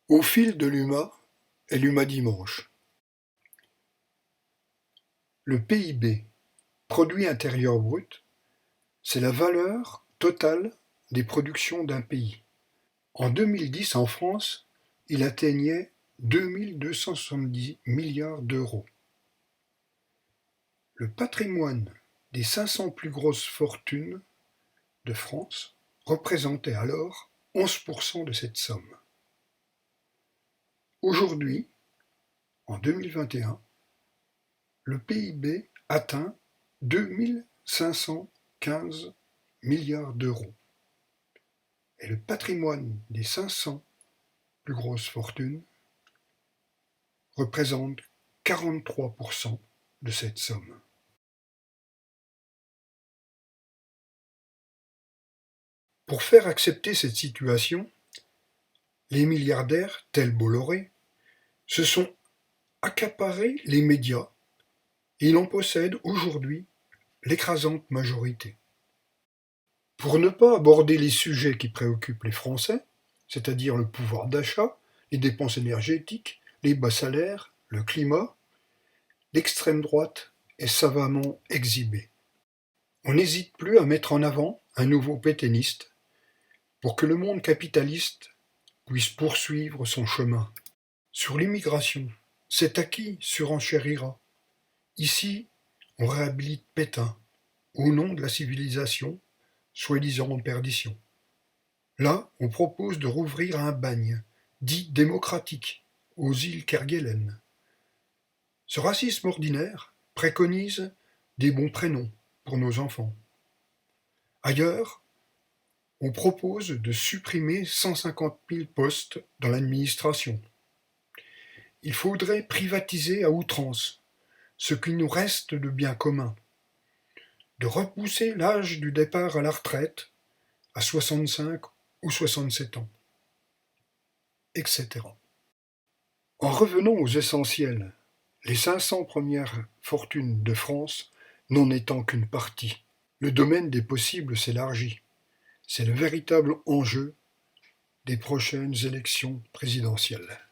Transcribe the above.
Au fil de l'UMA et l'UMA dimanche. Le PIB, produit intérieur brut, c'est la valeur totale des productions d'un pays. En 2010, en France, il atteignait 2 270 milliards d'euros. Le patrimoine des 500 plus grosses fortunes de France représentait alors 11% de cette somme. Aujourd'hui, en 2021, le PIB atteint 2 515 milliards d'euros et le patrimoine des 500 plus grosses fortunes représente 43% de cette somme. Pour faire accepter cette situation, les milliardaires, tels Bolloré, se sont accaparés les médias et il en possède aujourd'hui l'écrasante majorité. Pour ne pas aborder les sujets qui préoccupent les Français, c'est-à-dire le pouvoir d'achat, les dépenses énergétiques, les bas salaires, le climat, l'extrême droite est savamment exhibée. On n'hésite plus à mettre en avant un nouveau pétainiste pour que le monde capitaliste puisse poursuivre son chemin. Sur l'immigration, c'est à qui surenchérira. Ici, on réhabilite Pétain, au nom de la civilisation, soi-disant en perdition. Là, on propose de rouvrir un bagne, dit démocratique, aux îles Kerguelen. Ce racisme ordinaire préconise des bons prénoms pour nos enfants. Ailleurs, on propose de supprimer 150 000 postes dans l'administration. Il faudrait privatiser à outrance ce qui nous reste de biens communs, de repousser l'âge du départ à la retraite à 65 ou 67 ans, etc. En revenant aux essentiels, les 500 premières fortunes de France n'en étant qu'une partie. Le domaine des possibles s'élargit. C'est le véritable enjeu des prochaines élections présidentielles.